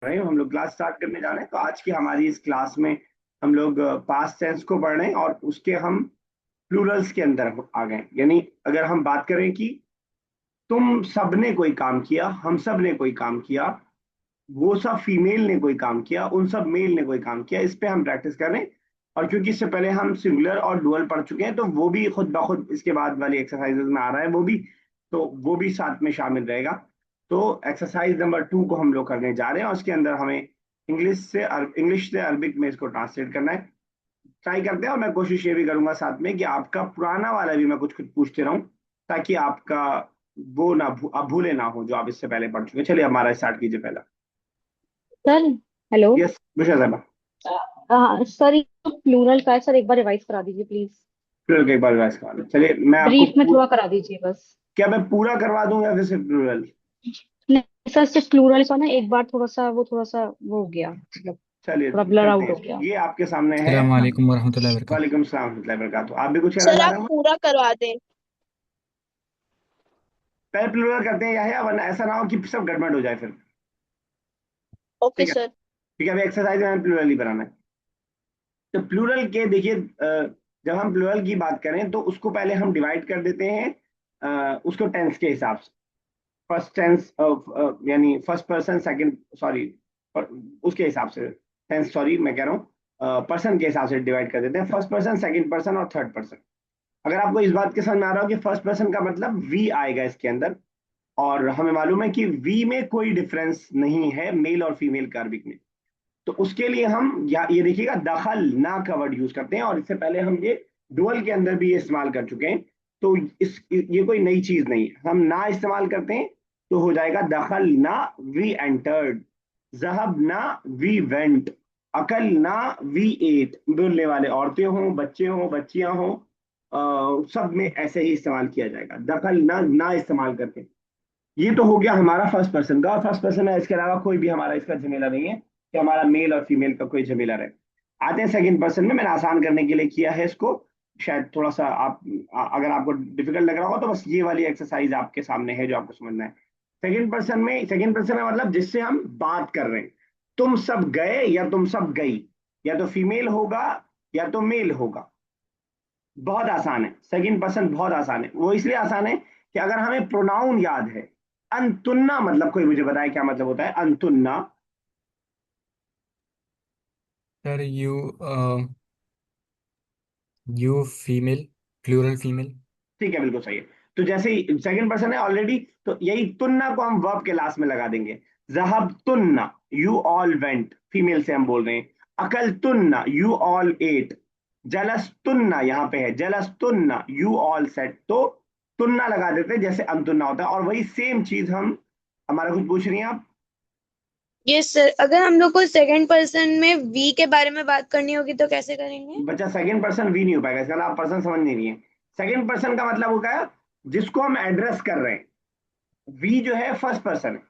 रहे हैं, हम लोग क्लास स्टार्ट करने जा रहे हैं। तो आज की हमारी इस क्लास में हम लोग पास्ट टेंस को पढ़ रहे हैं और उसके हम प्लूरल्स के अंदर आ गए। यानी अगर हम बात करें कि तुम सबने कोई काम किया, हम सब ने कोई काम किया, वो सब फीमेल ने कोई काम किया, उन सब मेल ने कोई काम किया, इस पे हम प्रैक्टिस कर रहे हैं। और क्योंकि इससे पहले हम सिंगुलर और डुअल पढ़ चुके हैं तो वो भी खुद ब खुद इसके बाद वाली एक्सरसाइजेज में आ रहा है, वो भी। तो वो भी साथ में शामिल रहेगा। तो एक्सरसाइज नंबर 2 को हम लोग करने जा रहे हैं और उसके अंदर हमें इंग्लिश से अरबिक में इसको ट्रांसलेट करना है। ट्राई करते हैं और मैं कोशिश ये भी करूंगा साथ में कि आपका पुराना वाला भी मैं कुछ कुछ पूछते रहूं, ताकि आपका वो ना आप भूले ना हो जो आप इससे पहले पढ़ चुके हैं। चलिए हमारा स्टार्ट कीजिए पहला। सर। हेलो। यस बुशा साहब। हाँ सर, ये प्लूरल का है सर, एक बार रिवाइज करा दीजिए प्लीज। प्लूरल एक बार रिवाइज करा लो। चलिए मैं आपको ब्रीफ में थोड़ा करा दीजिए बस। क्या मैं पूरा करवा दूं या फिर सिर्फ प्लूरल? नहीं सर, सिर्फ प्लूरल का ना, एक बार थोड़ा सा वो हो गया, मतलब चलिए थोड़ा ब्लर करते आउट हैं हो इसको, गया। ये आपके सामने है। अस्सलाम वालेकुम वरहमतुल्लाहि वबरकातुहू। वालेकुम सलाम वर्हमतुल्लाहि वबरकातुहू। आप भी कुछ कहना सर चाह आप रहे हो? पूरा करवा दें। पहले प्लूरल करते हैं या है, वरना ऐसा ना हो कि सब गड़बड़ हो जाए फिर। ओके ठीक है, सर। ठीक है। अभी एक्सरसाइज में प्लूरल ही बनाना है। तो प्लूरल के देखिए, जब हम प्लूरल की बात करें तो उसको पहले हम डिवाइड कर देते हैं उसको टेंस के हिसाब से। फर्स्ट टेंस यानी फर्स्ट पर्सन सेकंड, सॉरी, उसके हिसाब से। टेंस, सॉरी मैं कह रहा हूँ पर्सन के हिसाब से डिवाइड कर देते हैं। फर्स्ट पर्सन, सेकंड पर्सन और थर्ड पर्सन। अगर आपको इस बात के समझ में आ रहा हो कि फर्स्ट पर्सन का मतलब वी आएगा इसके अंदर, और हमें मालूम है कि वी में कोई डिफरेंस नहीं है मेल और फीमेल कार्बिक में, तो उसके लिए हम ये देखिएगा दखल ना का वर्ड यूज करते हैं। और इससे पहले हम ये डुअल के अंदर भी ये इस्तेमाल कर चुके हैं। तो ये कोई नई चीज नहीं है। हम ना इस्तेमाल करते हैं तो हो जाएगा दखल ना वी एंटर्ड, जहब ना वी वेंट, अकल ना वी एट। बोलने वाले औरतें हों, बच्चे हों, बच्चियां हों, सब में ऐसे ही इस्तेमाल किया जाएगा, दखल ना इस्तेमाल करके। ये तो हो गया हमारा फर्स्ट पर्सन का। फर्स्ट पर्सन है, इसके अलावा कोई भी हमारा इसका झमेला नहीं है कि हमारा मेल और फीमेल का कोई झमेला रहे। आते हैं सेकंड पर्सन में। मैंने आसान करने के लिए किया है इसको, शायद थोड़ा सा आप अगर आपको डिफिकल्ट लग रहा हो तो बस ये वाली एक्सरसाइज आपके सामने है जो आपको समझना है। सेकंड पर्सन में मतलब जिससे हम बात कर रहे हैं। तुम सब गए या तुम सब गई, या तो फीमेल होगा या तो मेल होगा। बहुत आसान है, सेकंड पर्सन बहुत आसान है। वो इसलिए आसान है कि अगर हमें प्रोनाउन याद है। अंतुन्ना मतलब, कोई मुझे बताए क्या मतलब होता है अंतुन्ना? Sir you female, plural female. ठीक है, बिल्कुल सही है। तो जैसे ही सेकंड पर्सन है ऑलरेडी, तो यही तुन्ना को हम वर्ब के लास्ट में लगा देंगे। जहब तुन्ना, यू ऑल वेंट, फीमेल से हम बोल रहे हैं। अकल तुन्ना, यू ऑल एट। जलस तुन्ना, यहाँ पे है जलस तुन्ना, यू ऑल सेट। तो तुन्ना लगा देते हैं जैसे अंतुन्ना होता है, और वही सेम चीज हम, हमारा कुछ पूछ रही हैं आप? यस सर, अगर हम लोग को सेकंड पर्सन में वी के बारे में बात करनी होगी तो कैसे करेंगे? बच्चा सेकंड पर्सन वी नहीं हो पाएगा, इसका मतलब आप पर्सन समझ नहीं रही है। सेकंड पर्सन का मतलब होगा जिसको हम एड्रेस कर रहे हैं। वी जो है फर्स्ट पर्सन है।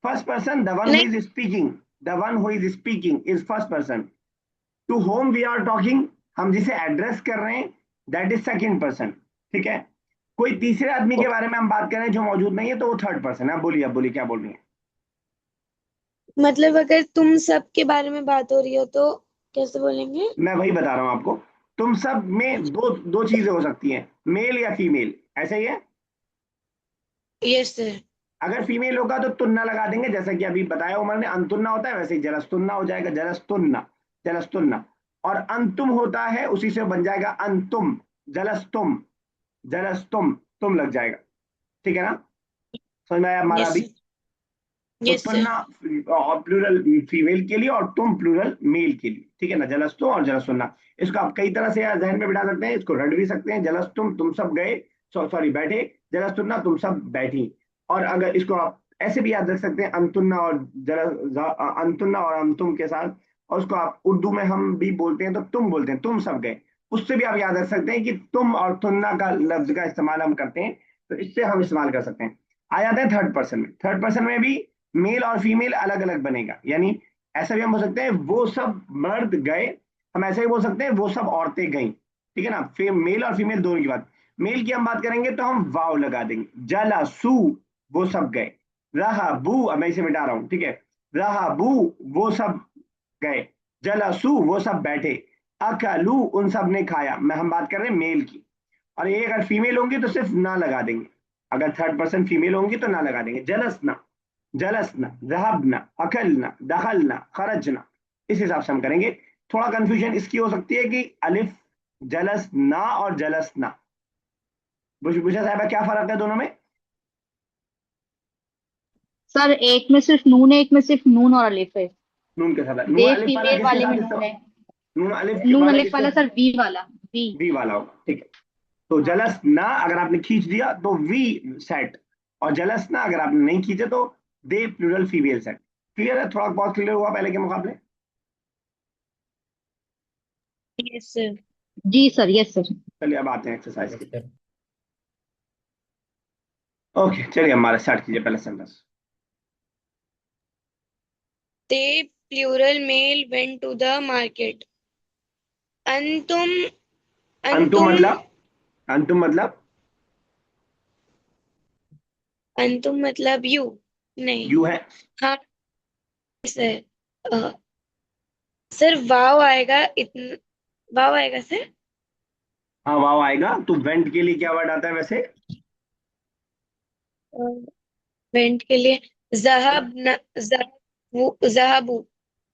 First person, the one who नहीं। Is speaking, the one who is speaking is first person. To whom we are talking, हम जिसे एड्रेस कर रहे हैं, दैट इज सेकंड पर्सन। ठीक है। कोई तीसरे आदमी के बारे में हम बात कर रहे हैं जो मौजूद नहीं है, तो वो थर्ड पर्सन है। अब बोलिए क्या बोल रही है? मतलब अगर तुम सब के बारे में बात हो रही हो तो कैसे बोलेंगे? मैं वही बता रहा हूं आपको। तुम सब में दो दो चीजें हो सकती हैं, मेल या फीमेल, ऐसा ही है। Yes sir. अगर फीमेल होगा तो तुन्ना लगा देंगे, जैसा कि अभी बताया उमर ने, अंतुन्ना होता है वैसे ही जलस्तुन्ना हो जाएगा, जलस्तुन्ना, जलस्तुन्ना। और अंतुम होता है, उसी से बन जाएगा अंतुम, जलस्तुम, जलस्तुम, तुम लग जाएगा। ठीक है ना? समझ में आया हमारा यस अभी? सर। तो यस सर। तुन्ना प्लूरल फीमेल के लिए और तुम प्लूरल मेल के लिए। ठीक है ना? जलस्तु और जलस्तुन्ना। इसको आप कई तरह से जहन में बिठा सकते हैं, इसको रट भी सकते हैं। जलस्तुम, तुम सब गए, सॉरी बैठे। जलस्तुन्ना, तुम सब बैठी। और अगर इसको आप ऐसे भी याद रख सकते हैं, अंतुन्ना और अंतुन्ना और अंतुम के साथ। और उसको आप उर्दू में हम भी बोलते हैं तो तुम बोलते हैं, तुम सब गए। उससे भी आप याद रख सकते हैं कि तुम और तुन्ना का लफ्ज का इस्तेमाल हम करते हैं, तो इससे हम इस्तेमाल कर सकते हैं। आ जाते हैं थर्ड पर्सन में। थर्ड पर्सन में भी मेल और फीमेल अलग अलग बनेगा। यानी ऐसा भी हम बोल सकते हैं वो सब मर्द गए, हम ऐसे ही बोल सकते हैं वो सब औरतें गईं। ठीक है ना? मेल और फीमेल दोनों की बात। मेल की हम बात करेंगे तो हम वाव लगा देंगे, जला सू, वो सब गए। रहा बू, अब मैं इसे मिटा रहा हूं, ठीक है। रहाबू वो सब गए, जलसू वो सब बैठे, अकलू उन सब ने खाया। मैं हम बात कर रहे हैं मेल की। और ये अगर फीमेल होंगी तो सिर्फ ना लगा देंगे, अगर थर्ड पर्सन फीमेल होंगी तो ना लगा देंगे। जलसना, जलसना, जहबना, अकलना, दखलना, खरजना, इस हिसाब से हम करेंगे। थोड़ा कंफ्यूजन इसकी हो सकती है कि अलिफ जलसना और जलसना, बुशा साहबा क्या फर्क है दोनों में? सर एक में सिर्फ नून है, एक में सिर्फ नून और अलिफ है। नून के साथ, नून दे अलिफ वाला फीमेल किसके वाले में साथ नून है। नून अलिफ नून वाला अलिफ किसके वाला साथ? सर वी वाला। वी। वी वाला होगा, ठीक है। तो हाँ। जलस ना अगर आपने खींच दिया तो वी सेट, और जलस ना अगर आपने नहीं खींचे तो they plural female sat. Clear है? थोड़ा बहुत क्लियर हुआ पहले के मुकाबले? Yes sir. जी सर, यस सर। चलिए अब आते हैं एक्सरसाइज यस के। सर। ओके चलिए हमारा स्टार्ट कीजिए पहला sentence. They plural male went to the market. अंतुम अंतुम अंतुम मतलब, अंतुम मतलब अंतुम मतलब यू नहीं। यू है। हाँ सर। अ, सर वाव आएगा इतन वाव आएगा सर। हाँ वाव आएगा। तो वेंट के लिए क्या वर्ड आता है वैसे? वेंट के लिए जहाब न जहाबू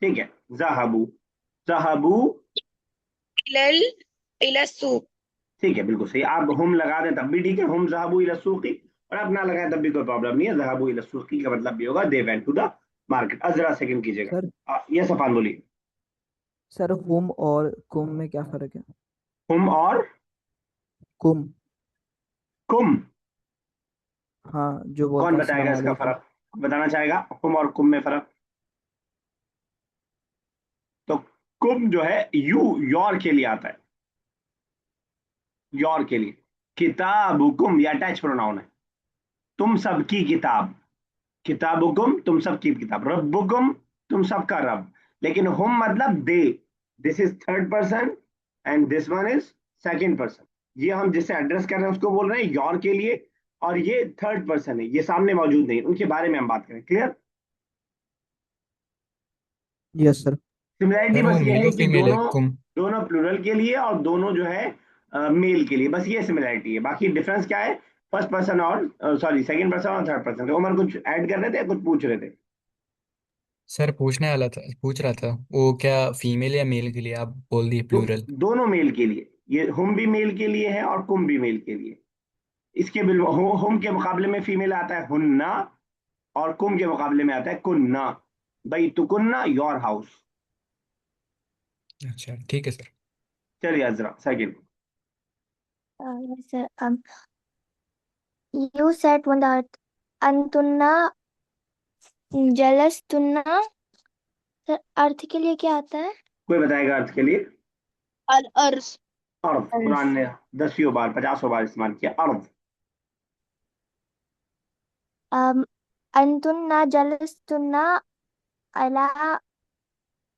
ठीक है, जहाबू, जहाबू। इलल इलसूक। ठीक है बिल्कुल सही। आप हुम लगा दें तब भी ठीक है, हुम जहाबू इला सूकी, और आप ना लगाएं तब भी कोई प्रॉब्लम नहीं है। जहाबू इला सूकी का मतलब भी होगा they went to the market. अब जरा सेकंड सर कीजिएगा। ये सफान बोलिए। सर हुम और कुम में क्या फर्क है? हुम और कुम। कुम, हाँ, जो बोलते कौन हैं बताएगा अस्सलाम इसका वालेकुम। फर्क? बताना चाहेगा कुम और कुम में फर्क? तो कुम जो है यू, योर के लिए आता है, योर के लिए। किताबुकुम ये अटैच प्रोनाउन है, तुम सबकी किताब। किताबुकुम तुम सबकी किताब, रब्बुकुम तुम सबका रब। लेकिन हुम मतलब they, this is third person and this one is second person. ये हम जिससे एड्रेस कर रहे हैं उसको बोल रहे हैं योर के लिए, और ये थर्ड पर्सन है, ये सामने मौजूद नहीं, उनके बारे में हम बात करें। Clear? Yes sir. Similarity sir वो बस ये मेल है और कि फीमेल है दोनों, कुम। दोनों प्लूरल के लिए और दोनों जो है मेल के लिए, बस ये सिमिलैरिटी है। बाकी डिफरेंस क्या है? फर्स्ट पर्सन और सॉरी सेकंड पर्सन और थर्ड पर्सन। तो उमर कुछ ऐड कर रहे थे, कुछ पूछ रहे थे? सर पूछ रहा था वो क्या फीमेल या मेल के लिए आप बोल दिए प्लूरल। दोनों मेल के लिए, ये हुम भी मेल के लिए है और कुम भी मेल के लिए। इसके हुम के मुकाबले में फीमेल आता है हुन्ना, और कुम के मुकाबले में आता है कुन्ना। भाई तुकुन्ना योर हाउस। अच्छा ठीक है सर। चलिए Azra second. Yes, sir. You said one that अंतुन्ना जलस्तुन्ना, सर अर्थ के लिए क्या आता है? कोई बताएगा अर्थ के लिए? अल अर्श। अर्थ कुरान ने 10वीं बार 50वीं बार इस्तेमाल किया अर्थ। अम, अंतुन्ना जलस्तुन्ना अला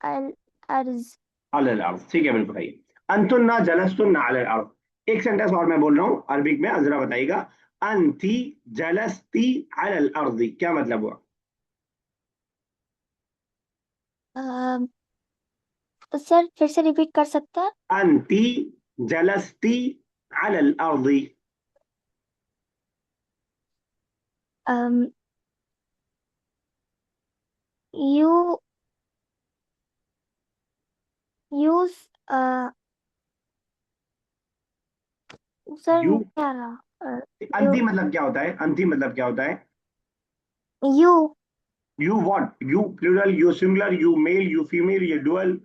अल अर्ज। अलल अर्थ, ठीक है बिल्कुल सही। अंतुन्ना जलस्तुन्ना अलल अर्थ। एक सेंटेंस और मैं बोल रहा हूँ अरबिक में, अजरा बताइएगा। अंती जलस्ती अलल अर्दी, क्या मतलब हुआ? अम, सर फिर से रिपीट कर सकता है? अंती जलस्ती अलल अर्दी। um, you use sir you, नहीं आ रहा। यू अंती मतलब क्या होता है? अंती मतलब क्या होता है? You you what? You plural, you singular, you male, you female, ये डुअल?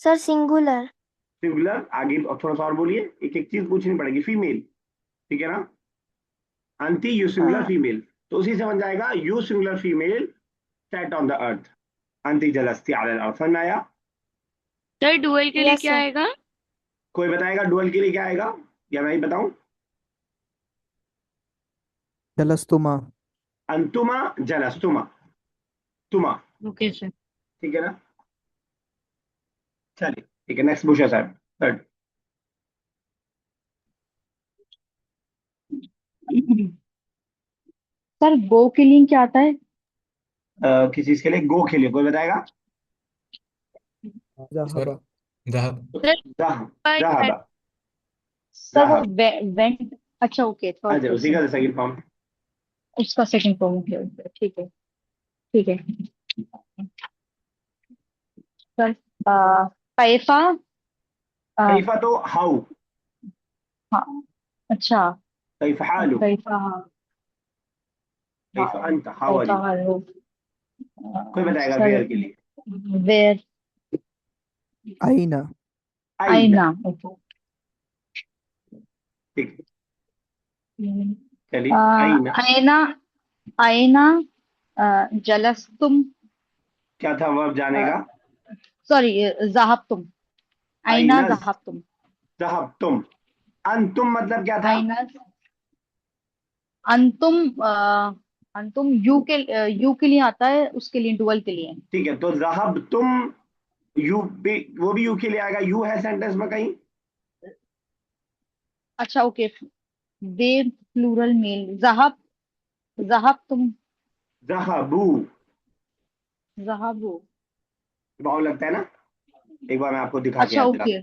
Sir singular. सिंगुलर। आगे और थोड़ा सा और बोलिए, एक एक चीज पूछनी पड़ेगी। फीमेल, ठीक है ना? अंती यू सिंगुलर फीमेल, तो उसी से बन जाएगा you singular female sat on the earth. अंती जलस्ती अलल अर्थ। समझ में आया? सर डुअल के लिए यस क्या सर। आएगा? कोई बताएगा डुअल के लिए क्या आएगा, या मैं ही बताऊं? जलस्तुमा। अंतुमा जलस्तुमा, तुमा। Okay sir. ठीक है ना? चलिए ठीक है, नेक्स्ट पूछा साहब, थर्ड। सर गो के लिए क्या आता है? किस चीज के लिए? गो के लिए। कोई बताएगा? सर जहाबा। दहब। सर जहाँ। by जहाबा। सर वो जहाब। वेंट। अच्छा ओके, थर्ड अच्छा, उसी पर्सन। का सेकंड फॉर्म। उसका सेकंड फॉर्म है, ठीक है। ठीक है सर। कैफा। आ, कैफा तो हाउ। हाँ। अच्छा। कैफ हालु। कैफा। कैफ हाँ। अंत, हाउ आर कैफा यू? हालो। कोई बताएगा सर वेयर के लिए? वेयर। आईना। आईना। आईना, ओके। ठीक है, चलिए। आईना। आईना। आईना। जलस्तुम। क्या था वर्ब जाने का? सॉरी, जहाबतुम। आईना आईना जहाबतुम। जहाब तुम। अंतुम मतलब क्या था? आईना। अंतुम। अंतुम यू के लिए आता है, उसके लिए डुअल के लिए। ठीक है, तो जहाब तुम। यू भी, वो भी यू के लिए आएगा। यू है सेंटेंस में कहीं? अच्छा ओके। दे प्लूरल मेल जहाब। जहाबतुम। जहाबू। जहाबु। वाव लगता है ना? एक बार मैं आपको दिखा के अच्छा याद दिला। ओके।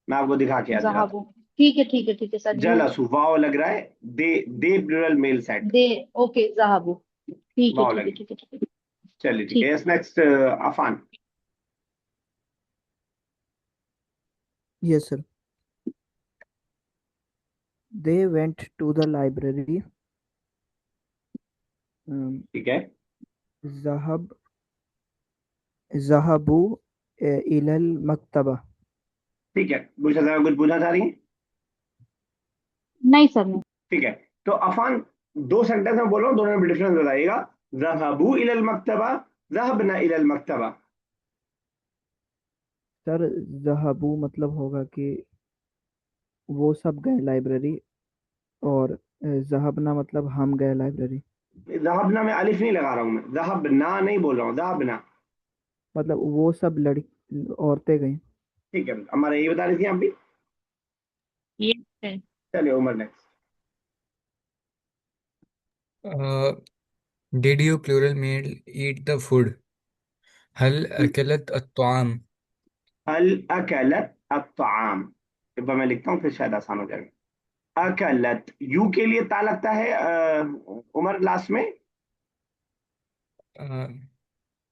मैं आपको दिखा के याद दिलाता जहाबु। ठीक है ठीक है ठीक है सर, हूँ। यू। जलसू वाव लग रहा है। They plural male sat. They. Okay जहाबु। ठीक है वाव ठीक है लगे। ठीक है ठीक है। चलिए ठीक है, ठीक। Yes next. Afan. Yes sir. They went to the library. ठीक है। जहब जहबू इलल मकतबा। ठीक है, गुलशन साहब कुछ पूछना चाह रही हैं? नहीं सर, नहीं। ठीक है, तो अफान, दो सेंटेंस में बोल रहा हूँ, दोनों में डिफरेंस बताइएगा। जहबू इलल मकतबा, जहबना इलल मकतबा। सर जहबू मतलब होगा कि वो सब गए लाइब्रेरी, और जहबना मतलब हम गए लाइब्रेरी। जहबना में अलिफ नहीं लगा रहा हूँ मैं, जहबना नहीं बोल रहा हूँ, जहबना। मतलब वो सब लड़की औरतें गई। ठीक है, हमारा ये बता रही थी आप भी। ये है। चलिए Umar next. Did you plural male eat the food? हल अकलत अत्ताम। हल अकलत अत्ताम। एक बार मैं लिखता हूँ, फिर शायद आसान हो जाएगा। अकलत, यू के लिए ता लगता है उमर लास्ट में।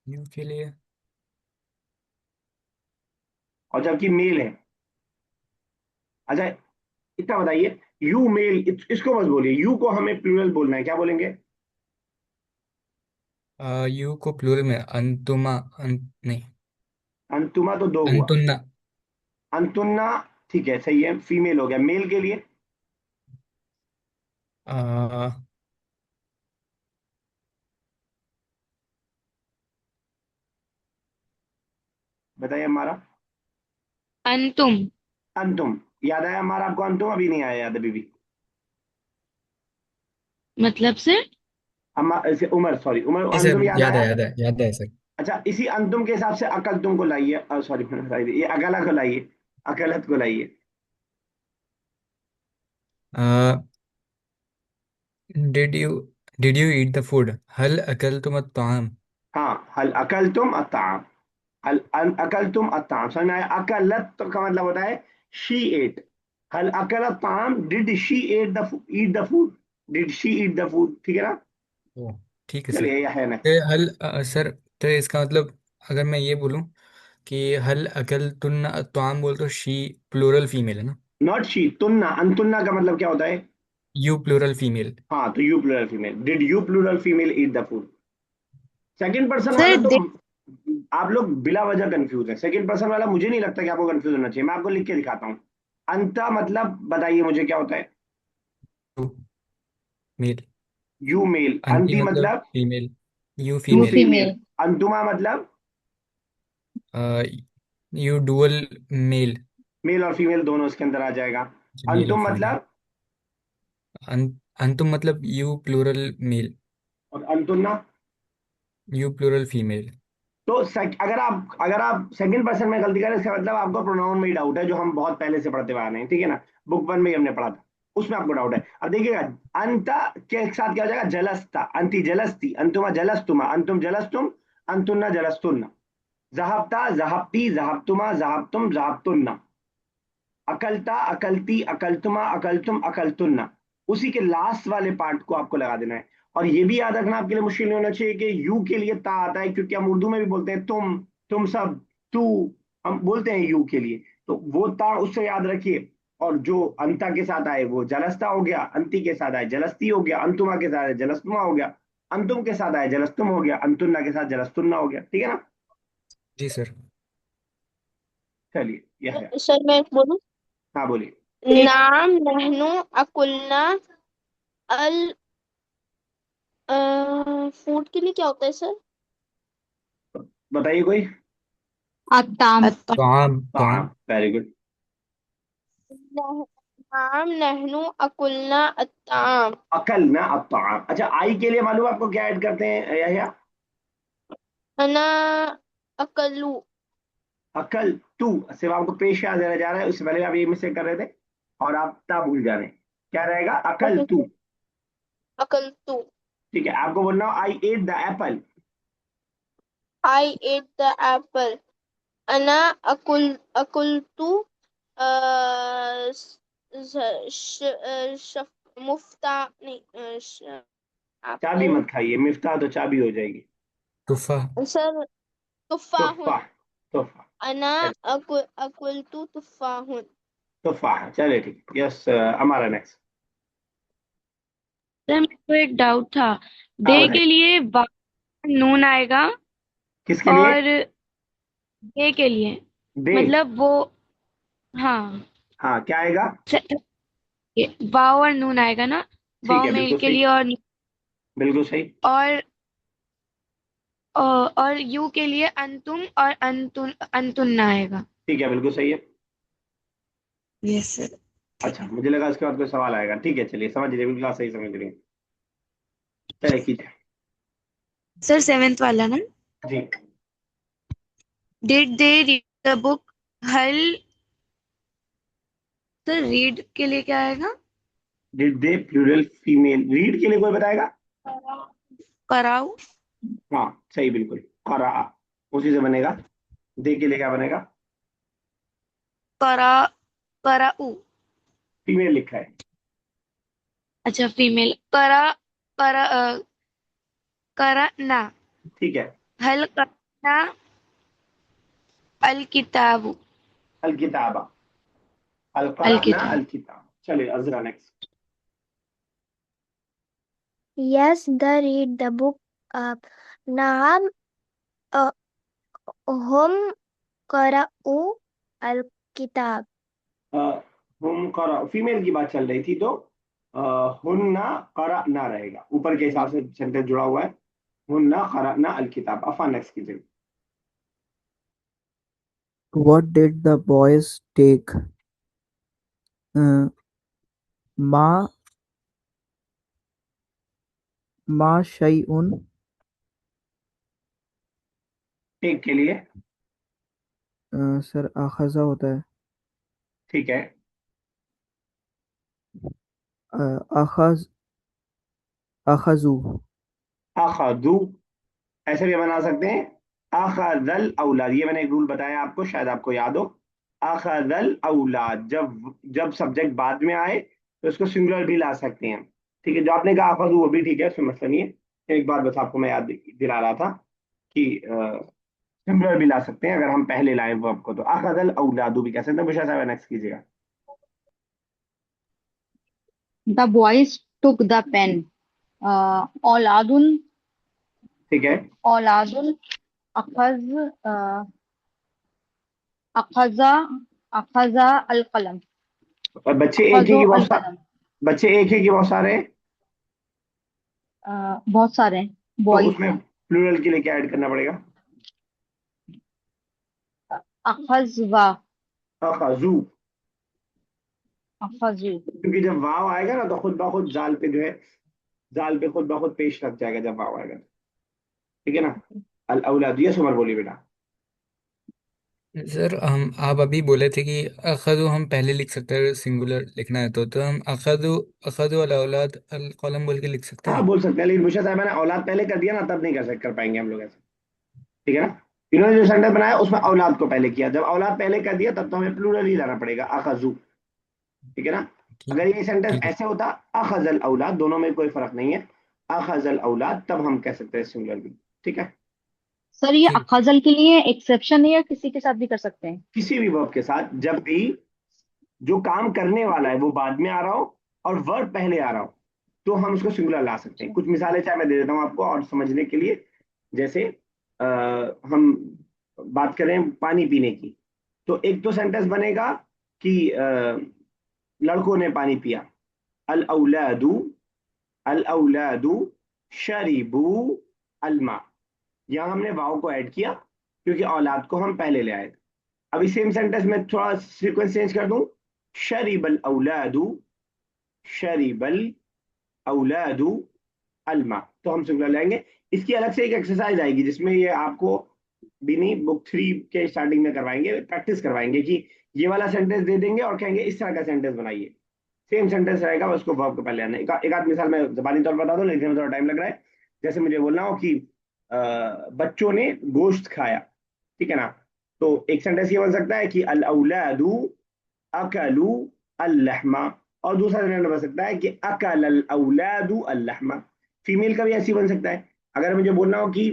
यू के लिए। और जबकि मेल है। अच्छा, इतना बताइए। यू मेल, इसको मत बोलिए, यू को हमें प्लूरल बोलना है, क्या बोलेंगे? यू को प्लूरल में अंतुमा नहीं, अंतुमा तो दो हुआ। अंतुन्ना। अंतुन्ना। ठीक है, सही है, फीमेल हो गया। मेल के लिए? आ, बताइए हमारा। अंतुम। अंतुम। याद आया हमारा आपको? अंतुम अभी नहीं आया याद अभी भी? मतलब से। उमर, सॉरी उमर, नहीं सर, अंतुम याद याद है आया? याद है याद है सर। अच्छा, इसी अंतुम के हिसाब से अकल तुम को लाइए, सॉरी ये अकला को लाइए, अकलत को लाइए। Did you did you eat the food? हल अकल तुम अत्ताम। हाँ, हल अकल तुम अताम। हल अकल तुम अताम, समझ में आया? अकलत तो का मतलब होता है शी एट। हल अकल अताम, did she eat the food? Did she eat the food? ठीक है ना? ओ, ठीक है सर। चलिए, यह है तो नेक्स्ट। हल सर, तो इसका मतलब अगर मैं ये बोलूं कि हल अकल तुन अत्ताम बोल तो शी प्लूरल फीमेल है ना? Not she, तुन्ना। अंतुन्ना का मतलब क्या होता है? You plural female. हाँ, तो you plural female. Did you plural female eat the food? Second person वाला सर तो दे। आप लोग बिला वजह कंफ्यूज है। सेकंड पर्सन वाला मुझे नहीं लगता कि आपको कंफ्यूज होना चाहिए। मैं आपको लिख के दिखाता हूँ। अंता मतलब बताइए मुझे क्या होता है? मेल। You male. अंती अंती मतलब मतलब? Female. You you you female. Female. Female. अंतुमा मतलब? You dual male. मेल और फीमेल दोनों इसके अंदर आ जाएगा। मेल और अंतुम फीमेल। मतलब? अंतुम मतलब यू प्लूरल मेल। और अंतुन्ना? You plural female. तो अगर आप सेकंड पर्सन में गलती करें, इसका मतलब आपको प्रोनाउन में ही डाउट है, जो हम बहुत पहले से पढ़ते हुए आ रहे हैं, ठीक है ना? बुक वन में ही हमने पढ़ा था। उसमें आपको डाउट है। अब देखिएगा, अंत के साथ क्या हो जाएगा, जलस्ता, अंति जलस्ती, अंतुमा जलस्तुमा, अंतुम जलस्तुम, अंतुन्ना जलस्तुन्ना, जहबता जहबती, जहबतुमा जहबतुम, जहबतुन्ना, अकलता अकलती, अकलतुमा अकलतुम, अकलतुन्ना। उसी के लास्ट वाले पार्ट को आपको लगा देना है। और ये भी याद रखना आपके लिए मुश्किल नहीं होना चाहिए कि यू के लिए ता आता है, क्योंकि हम उर्दू में भी बोलते हैं तुम सब, तू, हम बोलते हैं यू के लिए, तो वो ता उससे याद रखिए। और जो अंता के साथ आए वो जलस्ता हो गया, अंति के साथ आए जलस्ती हो गया, अंतुमा के साथ आए जलस्तुमा हो गया, अंतुम के साथ आए जलस्तुम हो गया, अंतुन्ना के साथ जलस्तुन्ना हो गया। ठीक है ना? जी सर। चलिए यह है। सर मैं बोलूं? हाँ बोलिए। नाम नहनु अकुलना अल फूड के लिए क्या होता है सर? बताइए कोई। अत्ताम। ताम हाँ, ताम। Very good. नाम नहनु अकुलना अत्ताम। अकल ना अत्ताम। अच्छा, आई के लिए मालूम है आपको क्या ऐड करते हैं या अना अकलू। अकल टू। सिर्फ आपको पेश याद रह जा रहा है, उससे पहले आप ये मिस्टेक कर रहे थे और आप ता भूल जा रहे हैं। क्या रहेगा, अकल ओके टू। सर, अकल तू। ठीक है, आपको बोलना I ate the apple. I ate the apple. अना अकुल तू मुफ्ता नहीं चाबी एप्पल। मत खाइए, मिफ्ता तो चाबी हो जाएगी। तुफा। सर तुफा। तुफाहुन। तुफा। अना अकुल तू तुफाहुन। तुफा। चलिए ठीक, यस, हमारा नेक्स्ट। सर मेरे को एक डाउट था। हाँ डे बताइए। के लिए नून आएगा किसके लिए? और डे के लिए डे। मतलब वो, हाँ, हाँ, क्या आएगा? वाव और नून आएगा ना, ठीक वाव है, मेल बिल्कुल के सही। लिए बिल्कुल सही। और और यू के लिए अंतुम और अंतुन्ना आएगा। ठीक है, बिल्कुल सही है। Yes sir. अच्छा, मुझे लगा इसके बाद कोई सवाल आएगा। ठीक है, चलिए, समझ रही, बिल्कुल आप सही समझ रही हैं। चलिए कीजिए। सर सेवेंथ वाला ना, जी। Did they read the book, हल, सर रीड के लिए क्या आएगा? Did they, plural female, read के लिए कोई बताएगा? कराऊ। हाँ सही, बिल्कुल। करा, उसी से बनेगा। दे के लिए क्या बनेगा? करा, कराऊ। फीमेल लिखा है। अच्छा फीमेल, करा, करा करना, ठीक है। हल करना अल किताबु। अल किताबा। अल अल कराना किताब। अल किताब। चलिए अजरा next. Yes, the read the book. नाम हम करऊ अल किताब। हम करा, फीमेल की बात चल रही थी, तो हुन्ना करा ना रहेगा, ऊपर के हिसाब से सेंटेंस जुड़ा हुआ है। हुन्ना करा ना अल किताब। अफा नेक्स्ट कीजिए। What did the boys take? मा मा शयउन। टेक के लिए। सर आखजा होता है। ठीक है। अखज अखजू। अखदू, ऐसे भी बना सकते हैं। अखदल औलाद, ये मैंने एक रूल बताया आपको, शायद आपको याद हो। अखदल औलाद, जब जब सब्जेक्ट बाद में आए तो उसको सिंगुलर भी ला सकते हैं। ठीक है, जो आपने कहा अखदू वो भी ठीक है, उसमें मसला नहीं है। एक बार बस आपको मैं याद दिला रहा था कि सिंगुलर भी ला सकते हैं अगर हम पहले लाए वर्ब को, तो अखदल औलादू भी कह सकते हैं। बुशरा साहब नेक्स्ट कीजिएगा। The boys took the pen. औलादुन, ठीक है। औलादुन, अखज, अखजा, अखजा अल कलम, और बच्चे एक ही अखजो कि अल बहुत सारे? कलम। बच्चे एक ही कि बहुत सारे हैं? बहुत सारे तो बॉयज। उसमें प्लूरल के लिए क्या ऐड करना पड़ेगा? अखजवा, अखजू। अखजू। क्योंकि जब वाव आएगा ना तो खुद ब खुद जाल पे जो है, जाल पे खुद ब खुद पेश लग जाएगा जब वाव आएगा। ठीक है ना? अल औलाद, ये सुमर बोली बेटा। सर हम आप अभी बोले थे कि अखदु हम पहले लिख सकते हैं, सिंगुलर लिखना है तो हम अखदु अखदु अल औलाद अल कलम बोल के लिख सकते हाँ हैं। बोल सकते हैं, लेकिन मुर्शिद साहब ने औलाद पहले कर दिया ना, तब नहीं कर पाएंगे हम लोग ऐसे। ठीक है ना। इन्होंने जो सेंटेंस बनाया उसमें औलाद को पहले किया, जब औलाद पहले कर दिया तब तो हमें प्लूरल ही लाना पड़ेगा, अखजू। ठीक है ना। ठीक अगर ये सेंटेंस ठीक है। ऐसे होता, अखजल औलाद, दोनों में कोई फर्क नहीं है, अखजल औलाद, तब हम कह सकते हैं सिंगुलर भी। ठीक है। सर ये ठीक। अखजल के लिए एक्सेप्शन है या किसी के साथ भी कर सकते हैं? किसी भी वर्ब के साथ, जब भी जो काम करने वाला है वो बाद में आ रहा हो और वर्ब पहले आ रहा हो, तो हम उसको सिंगुलर ला सकते हैं। अच्छा। कुछ मिसालें चाहे मैं दे देता हूँ आपको और समझने के लिए। जैसे हम बात करें पानी पीने की, तो एक तो सेंटेंस बनेगा कि लड़कों ने पानी पिया, अल औलादू, अल औलादू शरीबू अलमा। यहाँ हमने वाव को ऐड किया क्योंकि औलाद को हम पहले ले आए थे। अभी सेम सेंटेंस में थोड़ा सीक्वेंस चेंज कर दूं, शरीबल औलादू, शरीबल औलादू अलमा, तो हम सिंगुलर लेंगे। इसकी अलग से एक एक्सरसाइज आएगी जिसमें ये आपको बिनी बुक 3 के स्टार्टिंग में करवाएंगे, प्रैक्टिस करवाएंगे कि ये वाला सेंटेंस दे देंगे और कहेंगे इस तरह का सेंटेंस बनाइए। सेम सेंटेंस रहेगा, उसको वर्ब को पहले आना। एक आध मिसाल मैं जबानी तौर पर बता दूं, लेकिन थोड़ा टाइम लग रहा है। जैसे मुझे बोलना हो कि बच्चों ने गोश्त खाया। ठीक है ना। तो एक सेंटेंस ये बन सकता है कि अल औलादू अकलू अल-लहमा, और दूसरा सेंटेंस बन सकता है कि अकल अल औलादू अल-लहमा। फीमेल का भी ऐसे ही बन सकता है। अगर मुझे बोलना हो कि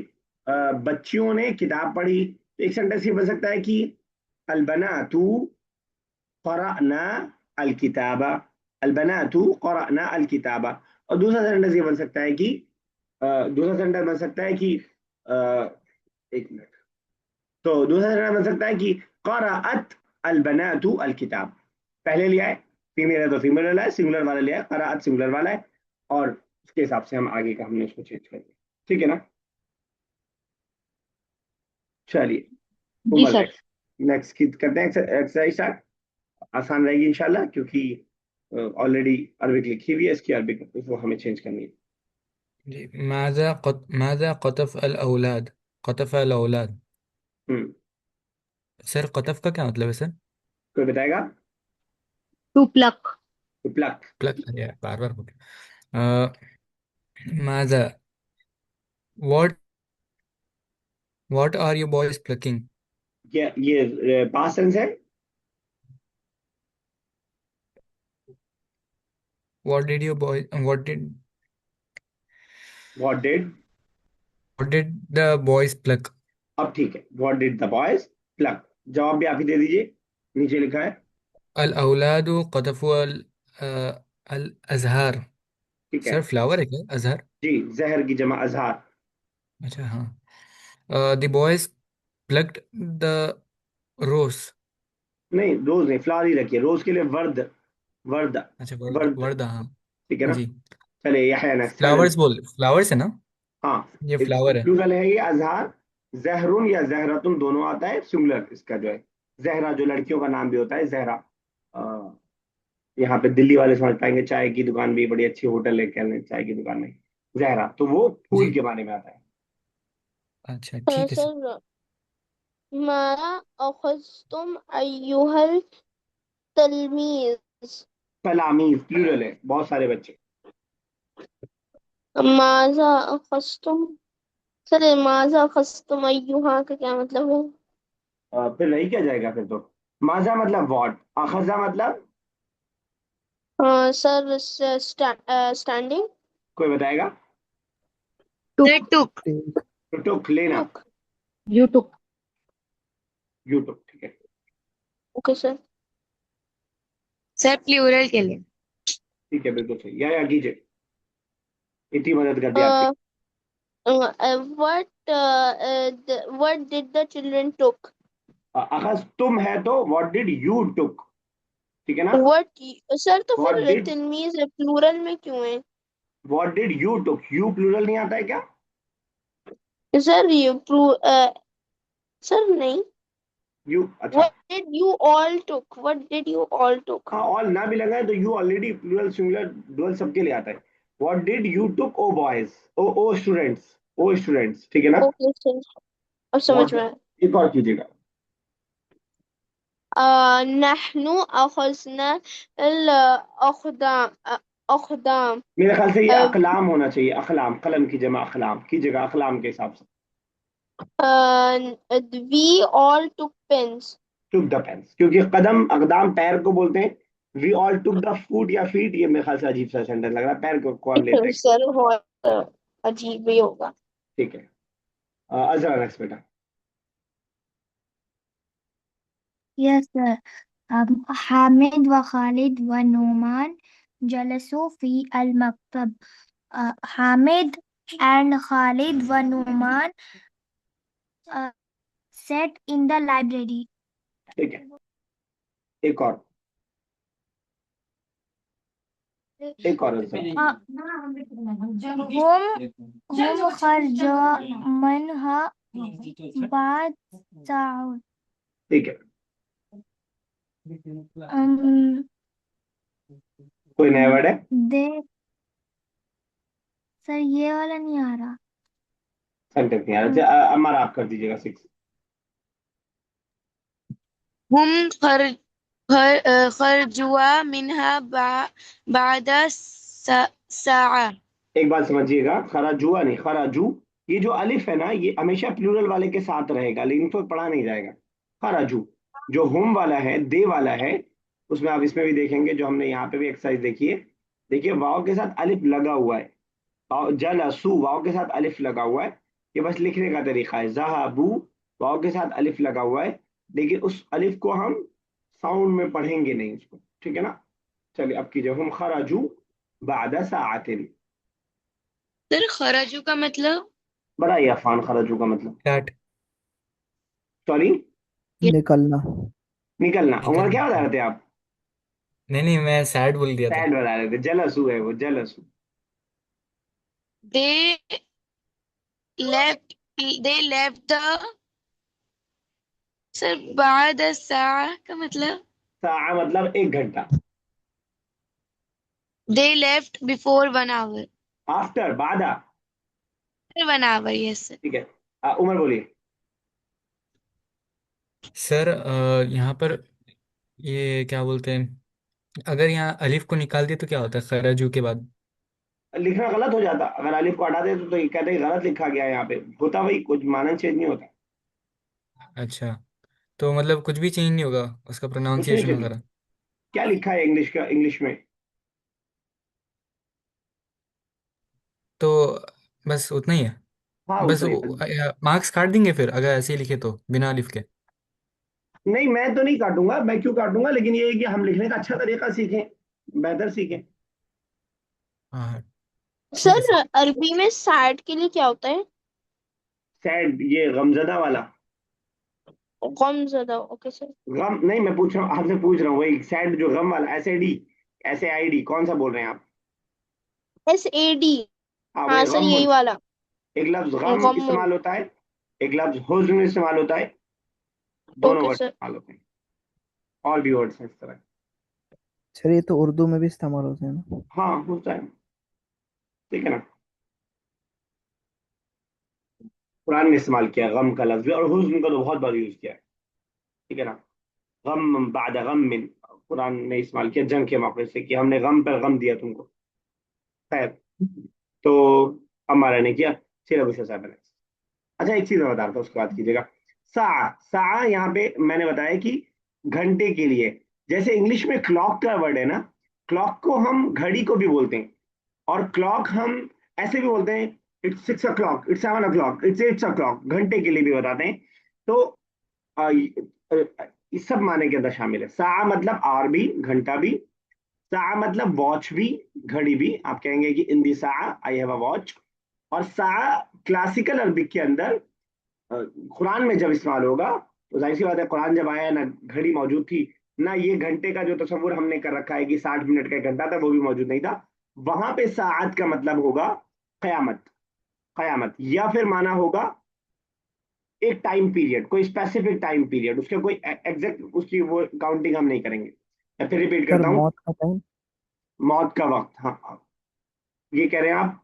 बच्चियों ने किताब पढ़ी, तो एक सेंटेंस ये बन सकता है कि अलबनातु क़रअना अल किताबा, अलबनातु क़रअना अल किताबा। और दूसरा सेंटेंस ये बन सकता है कि दूसरा सेंटेंस बन सकता है कि अ, एक मिनट, तो दूसरा सेंटेंस बन सकता है कि क़रअत अलबनातु अल किताब। पहले लिया है, फीमेल है तो फीमेल वाला है, सिंगुलर वाला लिया है, क़रअत सिंगुलर वाला है, और उसके हिसाब से हम आगे का हमने उसको चेंज कर दिया। ठीक है ना। चलिए जी उमर, सर। नेक्स्ट नेक्स्ट की करते हैं एक्सरसाइज स्टार्ट। आसान रहेगी इंशाल्लाह, क्योंकि ऑलरेडी अरबिक लिखी हुई है, इसकी अरबिक वो हमें चेंज करनी है। जी। माज़ा कतफ अल औलाद, कतफ अल औलाद। हम्म। सर कतफ का क्या मतलब है सर? कोई बताएगा? To pluck. तो प्लक। प्लग, अरे यार बार बार हो गया। माज़ा, what are you boys plucking? ये पास्ट टेंस है। What did you boy what did, what did the boys pluck? अब ठीक है, what did the boys pluck. जवाब भी आप ही दे दीजिए, नीचे लिखा है। अल औलादु कतफु अल अजहार। ठीक है। सर फ्लावर है क्या अजहर? जी, जहर की जमा अजहार। अच्छा हाँ। द बॉयज प्लक्ड द रोज। नहीं, रोज नहीं, फ्लावर ही रखिए, रोज के लिए वर्द, वर्द, अच्छा वर्द। वर्दा हाँ। ठीक है ना। जी। चलिए यह है नेक्स्ट सेवन। फ्लावर्स है ना? हाँ, ये इसका फ्लावर है। प्लूरल है ये अजहार। जहरुन या जहरतुन दोनों आता है, सिंगुलर इसका जो है। जहरा जो लड़कियों का नाम भी होता है, जहरा। यहाँ पे दिल्ली वाले समझ पाएंगे, चाय की दुकान भी बड़ी अच्छी होटल है, कहने चाय की दुकान में जहरा, तो वो फूल जी। के बारे में आता है। अच्छा ठीक है सर। सर मारा अखज़तुम अय्युहल तलमीज़। तलामीज प्लूरल है, बहुत सारे बच्चे। माजा अखज़तुम, सर माजा अखज़तुम अय्युहा का क्या मतलब है? फिर रही क्या जाएगा फिर तो। माजा मतलब वॉट, अखजा मतलब, सर स्टैंडिंग। कोई बताएगा? They took. took. तो टुक लेना, टुक। You took. You took. ठीक है। Okay sir. सर प्लूरल के लिए ठीक है, बिल्कुल सही, या कीजिए, इतनी मदद कर दी आपकी। what did the children took? अखज तुम है तो व्हाट डिड यू टुक। ठीक है ना। what सर तो व्हाट फिर डिड, तिलमीज प्लूरल में क्यों है? What did you took, you plural नहीं आता है क्या? सर ये सर नहीं। यू, अच्छा। what did you all took? what did you all took? हाँ, ऑल ना भी लगाए तो you already plural singular dual सबके लिए आता है। What did you took O boys, O students, O students. ठीक है ना। ओके सर अब समझ व्हाट, में आया। एक और कीजिएगा। नहनु अखज़ना अल अक़दाम मेरे ख्याल से ये अ, अकलाम होना चाहिए, अकलाम, कलम की जमा अकलाम की जगह अकलाम के हिसाब से। we all took pens. Took the pens, क्योंकि कदम अकदाम पैर को बोलते हैं। We all took the foot या फीट, ये मेरे ख्याल से अजीब सा सेंटेंस लग रहा है, पैर को कौन लेता है। सर बहुत अजीब ही होगा। ठीक है। अजरा नेक्स्ट बेटा। Yes sir. हामिद व खालिद व नुमान जलसू फी अल मकतब। हामिद and Khalid व Numan sat in the library. ठीक है, एक और, एक और आंसर। हम खरजा मनहा बाद साउद। ठीक है, um, कोई नया वर्ड है? दे सर ये वाला नहीं आ रहा। सेंटेंस नहीं आ रहा। अच्छा, अमर आप कर दीजिएगा 6। हम खरजुआ मिन्हा बादा साआ। एक बात समझिएगा, खराजुआ नहीं, खराजू, ये जो अलिफ है ना, ये हमेशा प्लूरल वाले के साथ रहेगा, लेकिन इसको पढ़ा नहीं जाएगा। खराजू जो होम वाला है, दे वाला है, उसमें आप इसमें भी देखेंगे, जो हमने यहाँ पे भी एक्सरसाइज देखी है। देखिए वाव के साथ अलिफ लगा हुआ है, जलसू वाव के साथ अलिफ लगा हुआ है। ये बस लिखने का तरीका है। ज़हाबू वाव के साथ अलिफ लगा हुआ है, लेकिन उस अलिफ को हम साउंड में पढ़ेंगे नहीं उसको, ठीक है ना। चलिए अब कीजिए, हम खराजू बादा साआतिन। सर खराजू का मतलब बताइए अफान, खराजू का मतलब। फ्लैट सॉरी, निकलना। निकलना। उमर क्या बता निकलना। रहे थे आप? नहीं नहीं, मैं सैड बोल दिया था। सैड बता रहे थे, जलसू है वो, Jalsu. They left the sir बाद साआ का मतलब सा मतलब 1 घंटा। They left before 1 hour। After, बादा। 1 hour, यस सर। ठीक है, उमर बोलिए। सर यहाँ पर ये क्या बोलते हैं, अगर यहाँ अलिफ को निकाल दिए तो क्या होता है खराजू के बाद? लिखना गलत हो जाता, अगर अलिफ को हटा दे तो ये कहते हैं गलत लिखा गया है, यहाँ पे होता वही, कुछ मानन चेंज नहीं होता। अच्छा, तो मतलब कुछ भी चेंज नहीं होगा उसका कुछ नहीं प्रोनाउंसिएशन चेंज। वगैरह? क्या लिखा है इंग्लिश का, इंग्लिश में? तो बस उतना ही है। हाँ बस उतना ही। मार्क्स काट देंगे फिर अगर ऐसे ही लिखे तो बिना अलिफ के? नहीं मैं तो नहीं काटूंगा, मैं क्यों काटूंगा, लेकिन ये है कि हम लिखने का अच्छा तरीका सीखें, बेहतर सीखें। हाँ हाँ, ठीक है सर सर। अरबी में सैड के लिए क्या होता है? सैड, ये गमजदा वाला। गम ज्यादा, ओके सर। गम नहीं, मैं पूछ रहा हूँ आपसे, पूछ रहा हूँ वही सैड जो गम वाला, SAD, SAID, कौन सा बोल रहे हैं आप? SAD। हाँ वही हाँ सर यही गम। वाला। एक लफ्ज गम गमुन। इस्तेमाल होता है, एक लफ्ज हुज्न इस्तेमाल होता है, दोनों ओके वर्ड सर। इस्तेमाल होते हैं। और भी वर्ड्स हैं इस तरह। सर ये तो उर्दू में भी इस्तेमाल होते हैं ना? हाँ होता है, ठीक है ना। कुरान ने इस्तेमाल किया गम का लफ्ज भी, और हुज्न का तो बहुत बार यूज किया है, ठीक है ना। गम बाद गम मिन, कुरान ने इस्तेमाल किया जंग के मौके से, कि हमने गम पर गम दिया तुमको। खैर, तो हमारा ने किया, सिर्फ उसे साहब ने। अच्छा एक चीज मैं बता रहा था, उसके बाद कीजिएगा। सा, सा यहाँ पे मैंने बताया कि घंटे के लिए, जैसे इंग्लिश में क्लॉक का वर्ड है ना, क्लॉक को हम घड़ी को भी बोलते हैं, और क्लॉक हम ऐसे भी बोलते हैं, it's 6 o'clock, it's 7 o'clock, it's 8 o'clock, घंटे के लिए भी बताते हैं। तो इस सब माने के अंदर शामिल है। सा मतलब आवर भी, घंटा भी। सा मतलब वॉच भी, घड़ी भी। आप कहेंगे कि इन दी सा आई हैव अ वॉच। और सा क्लासिकल अरबिक के अंदर कुरान में जब इस्तेमाल होगा, तो जाहिर सी बात है, कुरान जब आया ना, घड़ी मौजूद थी ना, ये घंटे का जो तस्वुर हमने कर रखा है कि 60 मिनट का एक घंटा था, वो भी मौजूद नहीं था। वहां पे सात का मतलब होगा कयामत, कयामत, या फिर माना होगा एक टाइम पीरियड, कोई स्पेसिफिक टाइम पीरियड, उसका कोई एग्जैक्ट उसकी वो काउंटिंग हम नहीं करेंगे। मैं फिर रिपीट सर करता हूँ, मौत का टाइम। मौत का वक्त, हाँ हाँ, ये कह रहे हैं आप,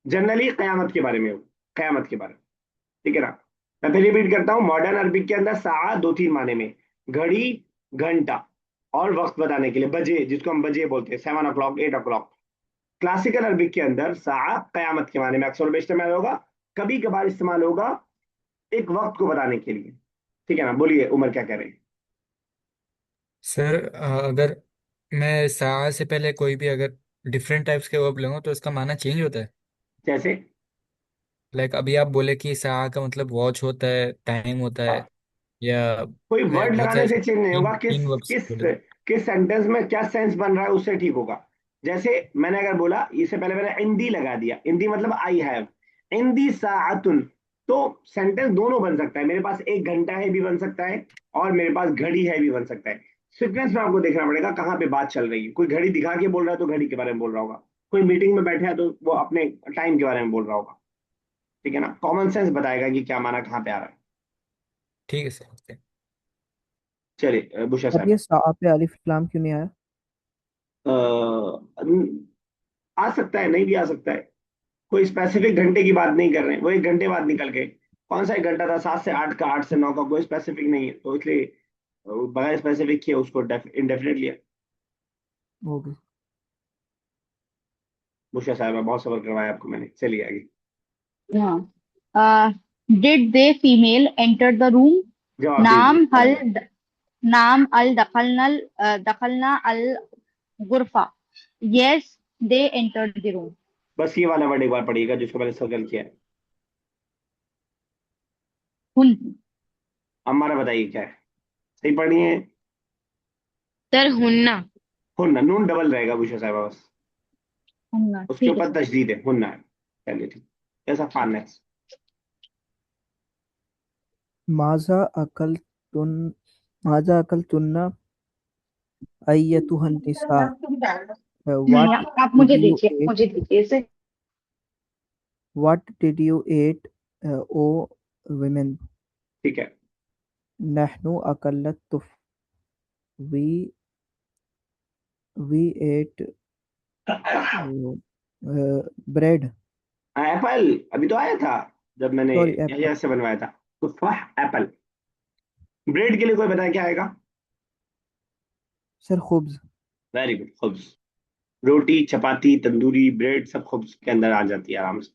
जनरली कयामत के बारे में हो, कयामत के बारे में, ठीक है ना। मैं फिर रिपीट करता हूँ, मॉडर्न अरबिक के अंदर सा दो तीन माने में, घड़ी, घंटा और वक्त बताने के लिए, बजे जिसको हम बजे बोलते हैं, 7 o'clock 8 o'clock। क्लासिकल अरबिक के अंदर सा कयामत के माने में अक्सर में इस्तेमाल होगा, कभी कभार इस्तेमाल होगा एक वक्त को बताने के लिए। ठीक है ना? बोलिए उमर क्या कह रहे हैं। सर अगर मैं सा से पहले कोई भी अगर डिफरेंट टाइप्स के वर्ब लूंगा तो इसका माना चेंज होता है। जैसे लाइक अभी आप बोले कि सा का मतलब वॉच होता है, टाइम होता है, या कोई लाइक वर्ड बहुत लगाने सारे से चेंज नहीं होगा, तीन किस तीन वर्ब्स किस बोले थे। किस सेंटेंस में क्या सेंस बन रहा है उससे ठीक होगा। जैसे मैंने अगर बोला, इससे पहले मैंने इंदी लगा दिया, इंदी मतलब आई हैव, इंदी साअतुन, तो सेंटेंस दोनों बन सकता है, मेरे पास एक घंटा है भी बन सकता है और मेरे पास घड़ी है भी बन सकता है। सीक्वेंस में आपको देखना पड़ेगा कहाँ पे बात चल रही है। कोई घड़ी दिखा के बोल रहा है तो घड़ी के बारे में बोल रहा होगा, कोई मीटिंग में बैठा है तो वो अपने टाइम के बारे में बोल रहा होगा। ठीक है ना? कॉमन सेंस बताएगा कि क्या माना कहाँ पे आ रहा है। ठीक है सर, ओके। चलिए बुशा अब ये साहब। सा पे अलिफ लाम क्यों नहीं आया? आ सकता है, नहीं भी आ सकता है। कोई स्पेसिफिक घंटे की बात नहीं कर रहे हैं, वो एक घंटे बाद निकल गए। कौन सा एक घंटा था? 7 से 8 का, 8 से 9 का, कोई स्पेसिफिक नहीं है, तो इसलिए बगैर स्पेसिफिक किए उसको इंडेफिनेट लिया। ओके। मुझे साहब बहुत सबर करवाया आपको मैंने। चलिए आगे। हाँ। Did they female enter the room? जवाब दीजिए। नाम हल नाम अल दखलनल दखलना अल गुरफा। Yes, they entered the room. बस ये वाला वर्ड एक बार पढ़िएगा जिसको मैंने सर्कल किया है। हुन। हमारा बताइए क्या है, सही पढ़नी है। सर हुन्ना। हुन्ना, नून डबल रहेगा बुशा साहब बस, हुन्ना, उसके ठीक है ऊपर सर। तशदीद है, हुन्ना है। चलिए ठीक, ऐसा फान है। माजा अकल तुन माजा अकल तुन्ना अय्यतुहन निसा, नहीं, व्हाट आप डिड मुझे यू दीजिए, एट मुझे दीजिए इसे। What did you ate O women? ठीक है। नहनु अकलत तुफ, we we ate bread. Apple अभी तो आया था जब मैंने सॉरी एप्पल। यह से बनवाया था। तो फह एप्पल। ब्रेड के लिए कोई बताया क्या आएगा? सर खुब्ज। वेरी गुड, खुब्स। रोटी, चपाती, तंदूरी, ब्रेड सब खुब्स के अंदर आ जाती है आराम से।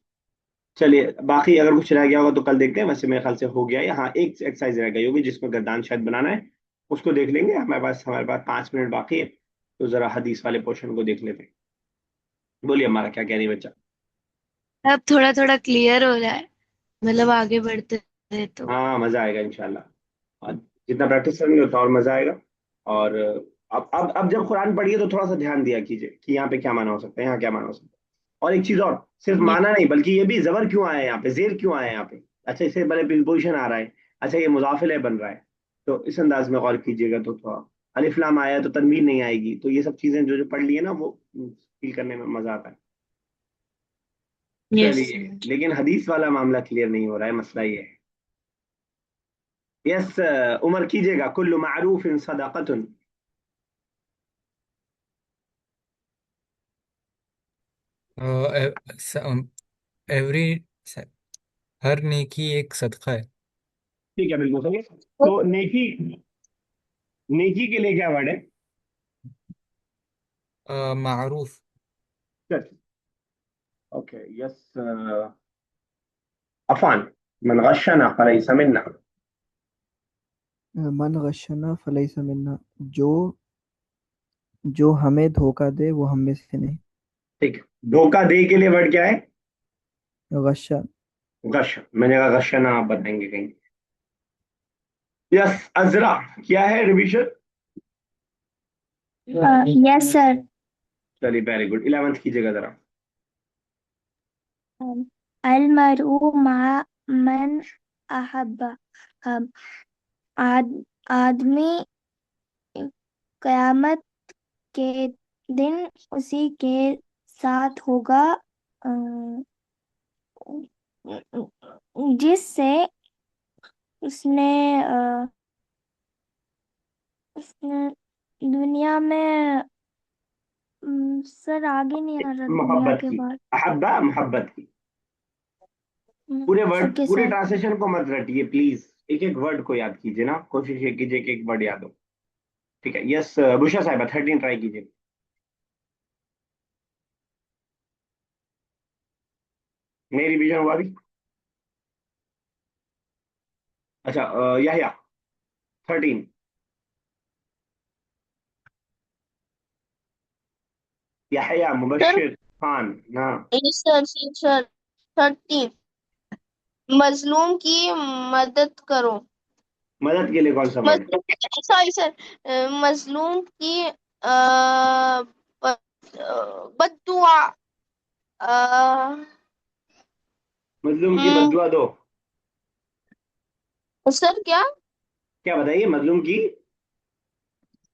चलिए बाकी अगर कुछ रह गया होगा तो कल देखते हैं, वैसे मेरे ख्याल से हो गया है। हाँ, एक एक्सरसाइज रह गई होगी जिसमें गर्दान शायद बनाना है, उसको देख लेंगे। हमारे पास 5 मिनट बाकी है, तो जरा हदीस वाले पोर्शन को देख लेते हैं। बोलिए हमारा क्या कह रही है बच्चा। अब थोड़ा थोड़ा क्लियर हो रहा है, मतलब आगे बढ़ते हैं तो। हाँ मजा आएगा इंशाल्लाह, और जितना प्रैक्टिस करेंगे उतना और मजा आएगा। और अब जब कुरान पढ़िए तो थोड़ा सा ध्यान दिया कीजिए कि यहाँ पे क्या माना हो सकता है, यहाँ क्या माना हो सकता है। और एक चीज और, सिर्फ ये माना नहीं बल्कि ये भी जबर क्यों आया है यहाँ पे, जेर क्यों आया है यहाँ पे। अच्छा, इससे पहले प्रीपोजिशन आ रहा है, अच्छा ये मुजाफिल है बन रहा है, तो इस अंदाज में गौर कीजिएगा तो थोड़ा। अलिफ लाम आया है तो तनवीन नहीं आएगी, तो ये सब चीजें जो जो पढ़ लिए ना वो फील करने में मजा आता है। यस चलिए, लेकिन हदीस वाला मामला क्लियर नहीं हो रहा है, मसला ये है। यस, उमर कीजिएगा। कुल्लु मारूफ सदाकतुन। एवरी हर नेकी एक सदका है। ठीक है, बिल्कुल सही है। तो नेकी, नेकी के लिए क्या वर्ड है? मारूफ। चल, ओके, यस, अफान, मन गशना फलैसा मिन्ना। मन गशना फलैसा मिन्ना, जो जो हमें धोखा दे वो हम में से नहीं। ठीक है, धोखा दे के लिए वर्ड क्या है? गशा। गश, मैंने कहा गशना आप बताएंगे कहीं। यस, अजरा क्या है? रिवीजन। Yes sir. चलिए वेरी गुड, 11th कीजिएगा जरा। अल मरउ मा मन अहब्बा। अम, आद, आदमी कयामत के दिन उसी के साथ होगा, अ, जिससे उसने उसने दुनिया में, सर आगे नहीं आ रहा दुनिया मोहब्बत के की, बाद। अहब्बा मोहब्बत की। पूरे वर्ड, ओके पूरे सर। ट्रांसलेशन को मत रटिए प्लीज, एक एक वर्ड को याद कीजिए ना, कोशिश ये कीजिए कि एक वर्ड याद हो। ठीक है, यस बुशा साहिबा 13 ट्राई कीजिए। नहीं रिवीजन हुआ अभी? अच्छा याह्या 13। याह्या सर मुबश्शिर खान। हाँ, सर सर 13 मजलूम की मदद करो। मदद के लिए कौन सा वर्ड? मजलूम सॉरी सर मजलूम की बद्दुआ मजलूम की अम, बद्दुआ दो। सर क्या क्या बताइए, मजलूम की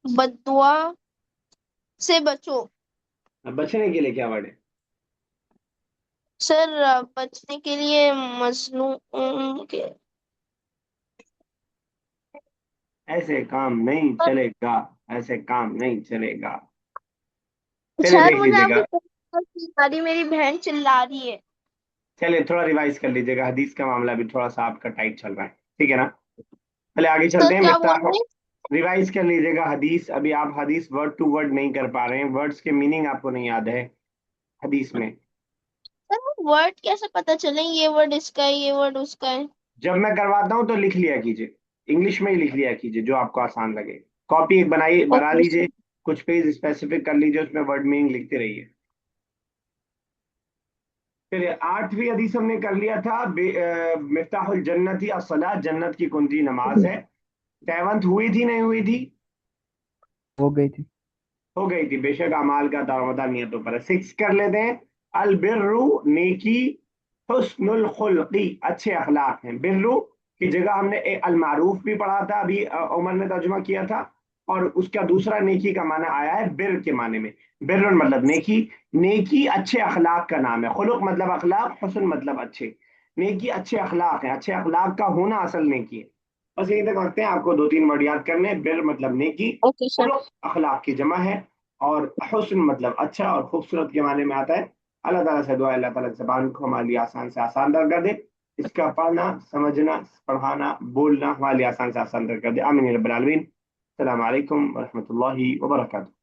बद्दुआ से बचो। बचने के लिए क्या वर्ड है? सर बचने के लिए मजलूम के ऐसे काम नहीं चलेगा, ऐसे काम नहीं चलेगा। चलिए सर देख मुझे लीजिएगा। आपकी चिल्ला मेरी बहन चिल्ला रही है। चलिए थोड़ा रिवाइज कर लीजिएगा, हदीस का मामला भी थोड़ा सा आपका टाइट चल रहा है, ठीक है ना? पहले आगे चलते सर हैं, क्या बोल मिफ्ताह। रहे हैं? रिवाइज कर लीजिएगा हदीस, अभी आप हदीस वर्ड टू वर्ड नहीं कर पा रहे हैं, वर्ड्स के मीनिंग आपको नहीं याद है हदीस में। सर वर्ड कैसे पता चले ये वर्ड इसका है ये वर्ड उसका है? जब मैं करवाता हूँ तो लिख लिया कीजिए, इंग्लिश में ही लिख लिया कीजिए जो आपको आसान लगे। कॉपी एक बनाइए, बना ओके लीजिए, सर। कुछ पेज स्पेसिफिक कर लीजिए, उसमें वर्ड मीनिंग लिखते रहिए। चलिए 8वीं हदीस हमने कर लिया था, मिफ्ताहुल जन्नती अस्सलात, जन्नत की कुंजी नमाज है। 7th हुई थी नहीं हुई थी? हो गई थी। हो गई थी, बेशक अमाल का दारोमदार नियतों पर है। 6 कर लेते हैं, अल बिर्रु नेकी, हुस्नुल खुल्की अच्छे अखलाक हैं। बिर्रु की जगह हमने अल मारूफ भी पढ़ा था, अभी उमर ने तर्जुमा किया था, और उसका दूसरा नेकी का माना आया है बिर के माने में। बिर मतलब नेकी, नेकी अच्छे अखलाक का नाम है। खुलुक मतलब अखलाक, हुस्न मतलब अच्छे। नेकी अच्छे अखलाक है, अच्छे अखलाक का होना असल नेकी है। बस यही तक रखते हैं, आपको 2-3 वर्ड याद करने हैं। बिर मतलब नेकी, ओके सर। खुलुक अखलाक की जमा है, और हुस्न मतलब अच्छा और खूबसूरत के माने में आता है। अल्लाह ताला से दुआ है, अल्लाह ताला ज़बान को हमारे लिए आसान से आसान कर दे, इसका पढ़ना समझना पढ़ाना बोलना हमारे लिए आसान से आसान कर दे। आमीन या रब्बल आलमीन। अस्सलाम वालेकुम व रहमतुल्लाहि व बरकातुहू।